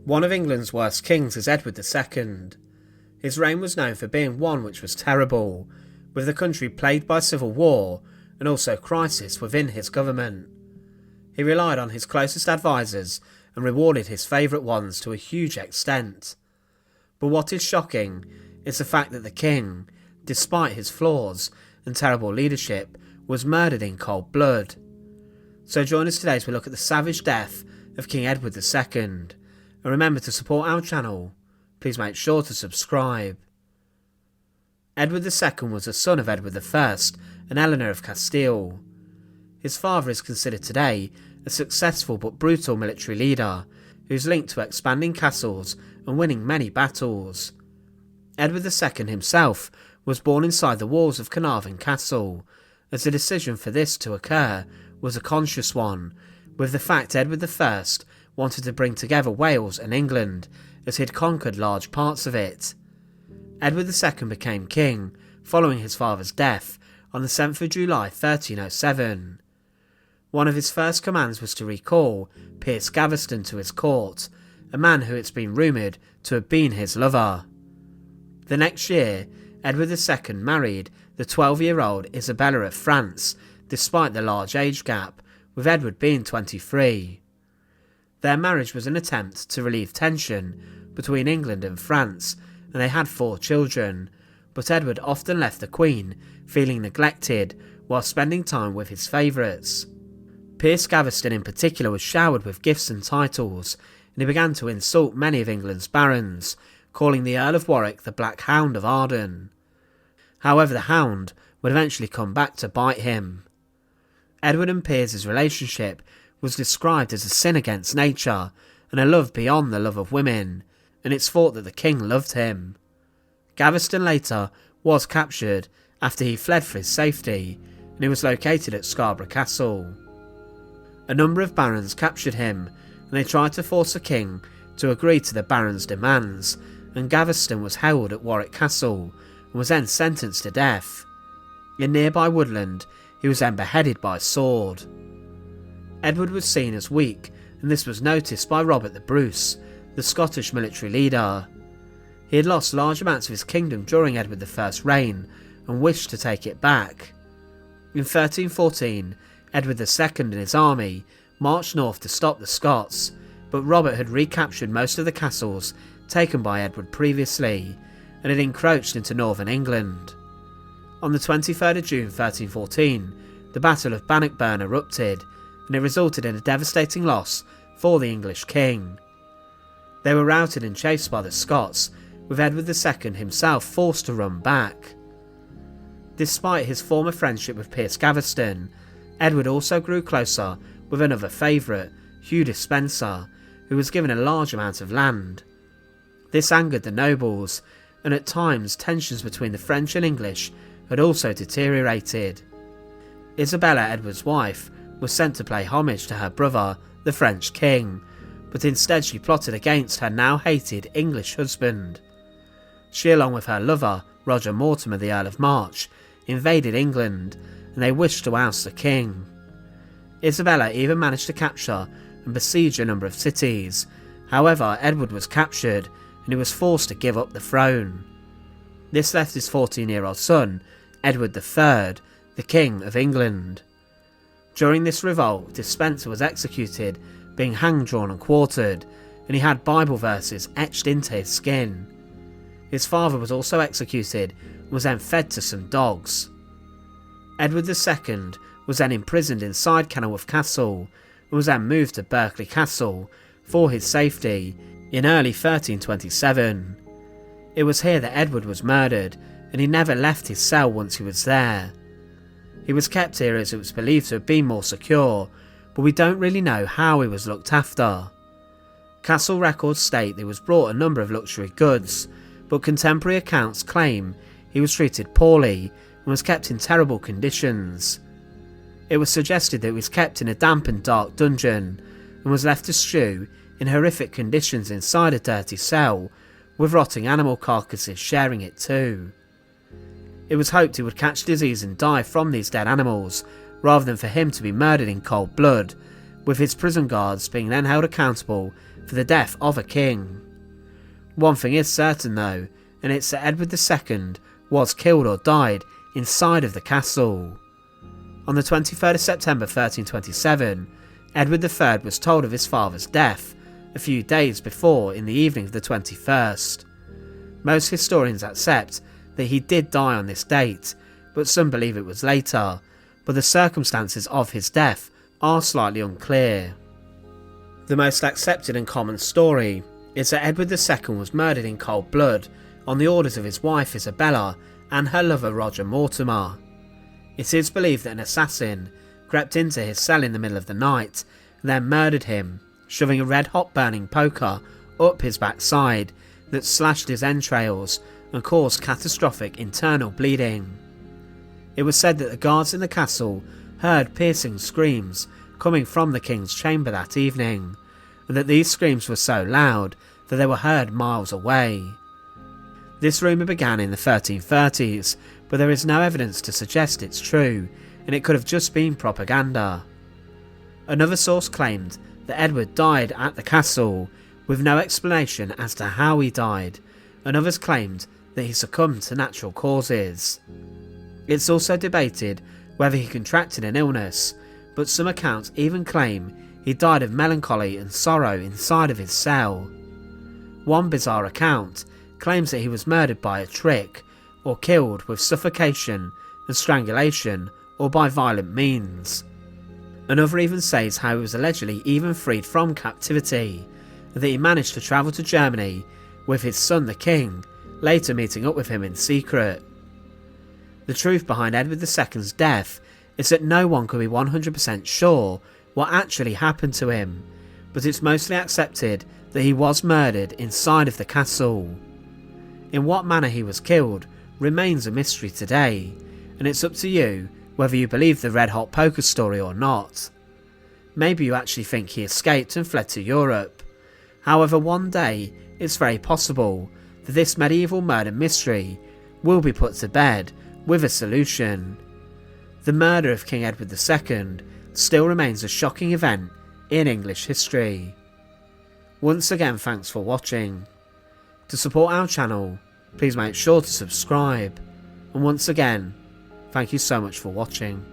One of England's worst kings is Edward II. His reign was known for being one which was terrible, with the country plagued by civil war and also crisis within his government. He relied on his closest advisors and rewarded his favourite ones to a huge extent. But what is shocking is the fact that the king, despite his flaws and terrible leadership, was murdered in cold blood. So join us today as we look at the savage death of King Edward II. And remember to support our channel. Please make sure to subscribe. Edward II was a son of Edward I and Eleanor of Castile. His father is considered today a successful but brutal military leader who is linked to expanding castles and winning many battles. Edward II himself was born inside the walls of Carnarvon Castle, as the decision for this to occur was a conscious one, with the fact Edward I wanted to bring together Wales and England, as he had conquered large parts of it. Edward II became king following his father's death on the 7th of July 1307. One of his first commands was to recall Piers Gaveston to his court, a man who it's been rumoured to have been his lover. The next year, Edward II married the 12-year-old Isabella of France, despite the large age gap, with Edward being 23. Their marriage was an attempt to relieve tension between England and France, and they had 4 children, but Edward often left the Queen feeling neglected while spending time with his favourites. Piers Gaveston in particular was showered with gifts and titles, and he began to insult many of England's barons, calling the Earl of Warwick the Black Hound of Arden. However, the hound would eventually come back to bite him. Edward and Piers' relationship was described as a sin against nature and a love beyond the love of women, and it's thought that the king loved him. Gaveston later was captured after he fled for his safety, and he was located at Scarborough Castle. A number of barons captured him, and they tried to force the king to agree to the barons' demands, and Gaveston was held at Warwick Castle and was then sentenced to death. In nearby woodland, he was then beheaded by sword. Edward was seen as weak, and this was noticed by Robert the Bruce, the Scottish military leader. He had lost large amounts of his kingdom during Edward I's reign and wished to take it back. In 1314, Edward II and his army marched north to stop the Scots, but Robert had recaptured most of the castles taken by Edward previously and had encroached into northern England. On the 23rd of June 1314, the Battle of Bannockburn erupted, and it resulted in a devastating loss for the English king. They were routed and chased by the Scots, with Edward II himself forced to run back. Despite his former friendship with Piers Gaveston, Edward also grew closer with another favourite, Hugh Despenser, who was given a large amount of land. This angered the nobles, and at times tensions between the French and English had also deteriorated. Isabella, Edward's wife, was sent to pay homage to her brother, the French king, but instead she plotted against her now hated English husband. She, along with her lover, Roger Mortimer, the Earl of March, invaded England, and they wished to oust the king. Isabella even managed to capture and besiege a number of cities. However, Edward was captured, and he was forced to give up the throne. This left his 14-year-old son, Edward III, the King of England. During this revolt, Despenser was executed, being hanged, drawn and quartered, and he had Bible verses etched into his skin. His father was also executed and was then fed to some dogs. Edward II was then imprisoned inside Kenilworth Castle and was then moved to Berkeley Castle for his safety in early 1327. It was here that Edward was murdered, and he never left his cell once he was there. He was kept here as it was believed to have been more secure, but we don't really know how he was looked after. Castle records state that he was brought a number of luxury goods, but contemporary accounts claim he was treated poorly and was kept in terrible conditions. It was suggested that he was kept in a damp and dark dungeon and was left to stew in horrific conditions inside a dirty cell, with rotting animal carcasses sharing it too. It was hoped he would catch disease and die from these dead animals, rather than for him to be murdered in cold blood, with his prison guards being then held accountable for the death of a king. One thing is certain though, and it's that Edward II was killed or died inside of the castle. On the 23rd of September 1327, Edward III was told of his father's death a few days before in the evening of the 21st. Most historians accept that he did die on this date, but some believe it was later, but the circumstances of his death are slightly unclear. The most accepted and common story is that Edward II was murdered in cold blood on the orders of his wife Isabella and her lover Roger Mortimer. It is believed that an assassin crept into his cell in the middle of the night and then murdered him, shoving a red-hot burning poker up his backside that slashed his entrails and caused catastrophic internal bleeding. It was said that the guards in the castle heard piercing screams coming from the king's chamber that evening, and that these screams were so loud that they were heard miles away. This rumour began in the 1330s, but there is no evidence to suggest it's true, and it could have just been propaganda. Another source claimed that Edward died at the castle, with no explanation as to how he died, and others claimed that he succumbed to natural causes. It's also debated whether he contracted an illness, but some accounts even claim he died of melancholy and sorrow inside of his cell. One bizarre account claims that he was murdered by a trick, or killed with suffocation and strangulation, or by violent means. Another even says how he was allegedly even freed from captivity, and that he managed to travel to Germany with his son the king, later meeting up with him in secret. The truth behind Edward II's death is that no one could be 100% sure what actually happened to him, but it's mostly accepted that he was murdered inside of the castle. In what manner he was killed remains a mystery today, and it's up to you whether you believe the red hot poker story or not. Maybe you actually think he escaped and fled to Europe. However, one day it's very possible that this medieval murder mystery will be put to bed with a solution. The murder of King Edward II still remains a shocking event in English history. Once again, thanks for watching. To support our channel, please make sure to subscribe. And once again, thank you so much for watching.